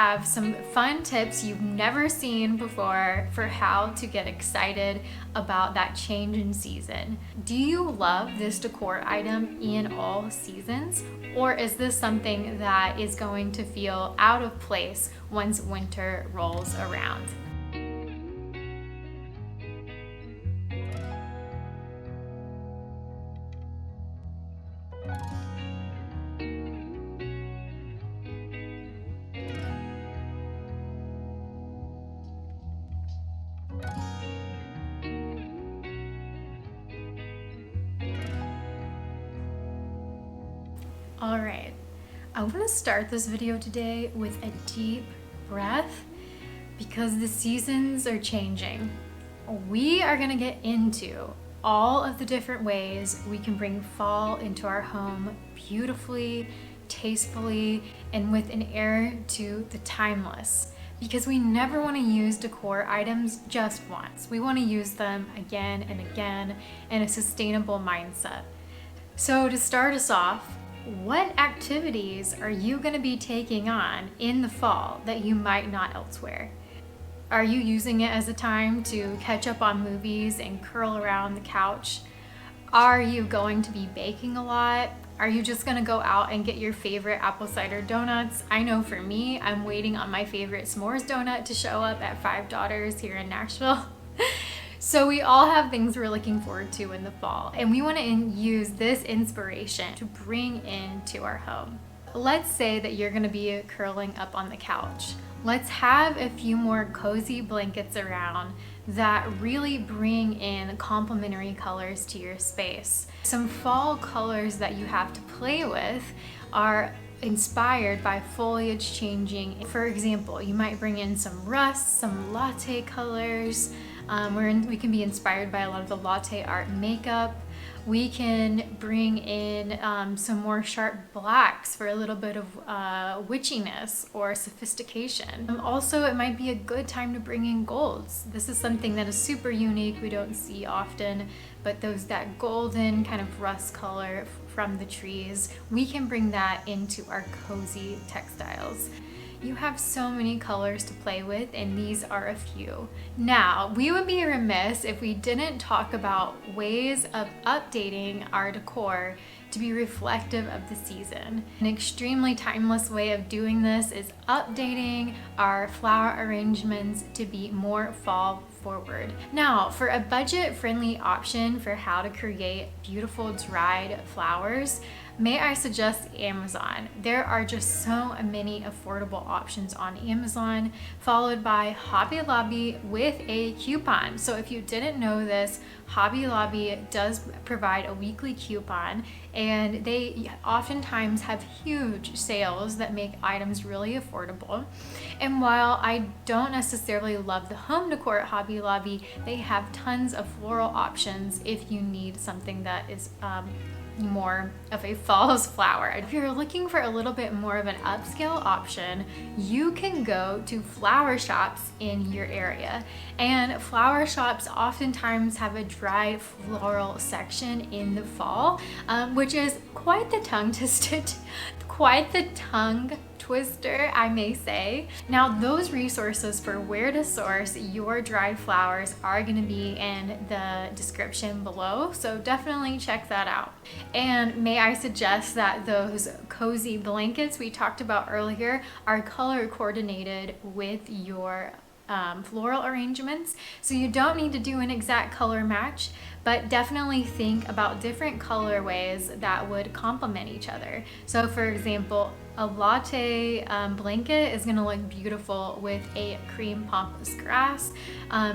have some fun tips you've never seen before for how to get excited about that change in season. Do you love this decor item in all seasons? Or is this something that is going to feel out of place once winter rolls around? All right, I want to start this video today with a deep breath because the seasons are changing. We are going to get into all of the different ways we can bring fall into our home beautifully, tastefully, and with an air to the timeless. Because we never want to use decor items just once. We want to use them again and again in a sustainable mindset. So to start us off, what activities are you going to be taking on in the fall that you might not elsewhere? Are you using it as a time to catch up on movies and curl around the couch? Are you going to be baking a lot? Are you just going to go out and get your favorite apple cider donuts? I know for me, I'm waiting on my favorite s'mores donut to show up at Five Daughters here in Nashville. So we all have things we're looking forward to in the fall, and we want to use this inspiration to bring into our home. Let's say that you're going to be curling up on the couch. Let's have a few more cozy blankets around that really bring in complementary colors to your space. Some fall colors that you have to play with are inspired by foliage changing. For example, you might bring in some rust, some latte colors. We can be inspired by a lot of the latte art makeup. We can bring in some more sharp blacks for a little bit of witchiness or sophistication. Also, it might be a good time to bring in golds. This is something that is super unique, we don't see often, but that golden kind of rust color from the trees, we can bring that into our cozy textiles. You have so many colors to play with, and these are a few. Now, we would be remiss if we didn't talk about ways of updating our decor to be reflective of the season. An extremely timeless way of doing this is updating our flower arrangements to be more fall forward. Now, for a budget-friendly option for how to create beautiful dried flowers, may I suggest Amazon. There are just so many affordable options on Amazon, followed by Hobby Lobby with a coupon. So if you didn't know this, Hobby Lobby does provide a weekly coupon, and they oftentimes have huge sales that make items really affordable. And while I don't necessarily love the home decor at Hobby Lobby, they have tons of floral options if you need something that is more of a falls flower. If you're looking for a little bit more of an upscale option, you can go to flower shops in your area. And flower shops oftentimes have a dried floral section in the fall, which is quite the tongue twister, I may say. Now, those resources for where to source your dried flowers are going to be in the description below, so definitely check that out. And may I suggest that those cozy blankets we talked about earlier are color coordinated with your floral arrangements, so you don't need to do an exact color match, but definitely think about different colorways that would complement each other. So for example, a latte blanket is going to look beautiful with a cream pampas grass.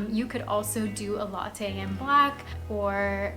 You could also do a latte in black or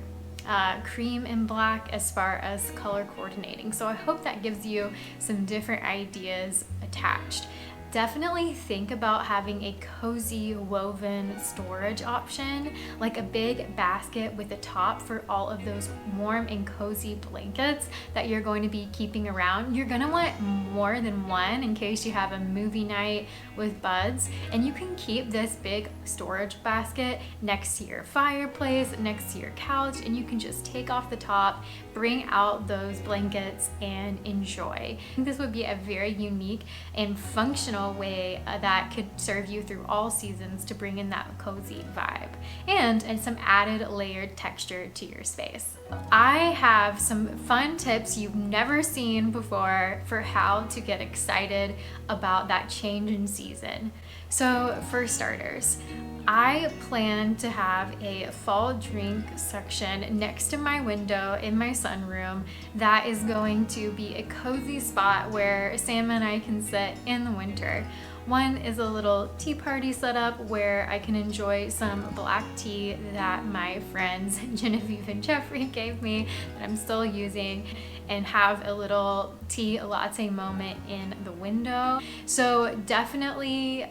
cream and black as far as color coordinating. So I hope that gives you some different ideas attached. Definitely think about having a cozy woven storage option, like a big basket with a top for all of those warm and cozy blankets that you're going to be keeping around. You're gonna want more than one in case you have a movie night with buds, and you can keep this big storage basket next to your fireplace, next to your couch, and you can just take off the top, bring out those blankets, and enjoy. I think this would be a very unique and functional functional way that could serve you through all seasons to bring in that cozy vibe and some added layered texture to your space. I have some fun tips you've never seen before for how to get excited about that change in season. So for starters, I plan to have a fall drink section next to my window in my sunroom that is going to be a cozy spot where Sam and I can sit in the winter. One is a little tea party setup where I can enjoy some black tea that my friends Genevieve and Jeffrey gave me that I'm still using, and have a little tea latte moment in the window. So definitely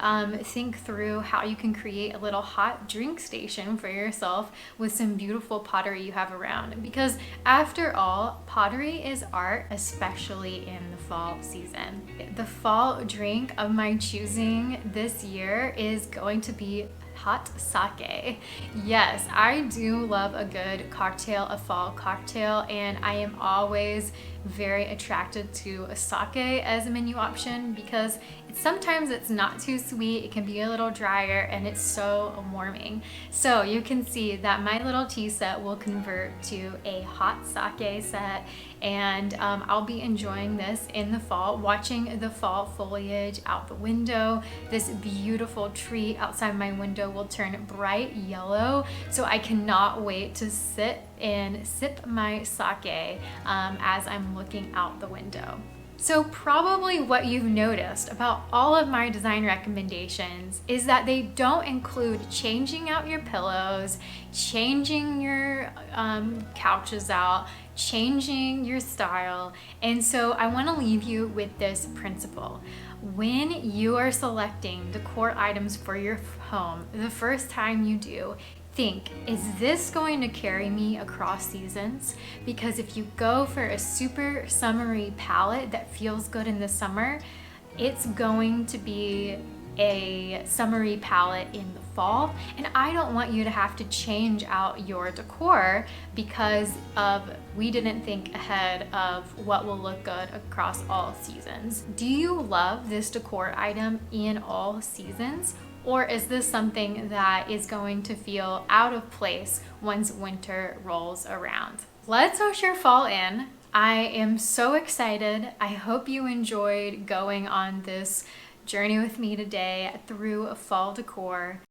think through how you can create a little hot drink station for yourself with some beautiful pottery you have around, because after all, pottery is art, especially in the fall season. The fall drink of my choosing this year is going to be hot sake. Yes, I do love a good cocktail, a fall cocktail, and I am always very attracted to a sake as a menu option because sometimes it's not too sweet, it can be a little drier, and it's so warming. So you can see that my little tea set will convert to a hot sake set, and I'll be enjoying this in the fall, watching the fall foliage out the window. This beautiful tree outside my window will turn bright yellow, so I cannot wait to sit and sip my sake as I'm looking out the window. So probably what you've noticed about all of my design recommendations is that they don't include changing out your pillows, changing your couches out, changing your style. And so I want to leave you with this principle. When you are selecting decor items for your home, the first time you do, think, is this going to carry me across seasons? Because if you go for a super summery palette that feels good in the summer, it's going to be a summery palette in the fall, and I don't want you to have to change out your decor because we didn't think ahead of what will look good across all seasons. Do you love this decor item in all seasons? Or is this something that is going to feel out of place once winter rolls around? Let's usher fall in. I am so excited. I hope you enjoyed going on this journey with me today through fall decor.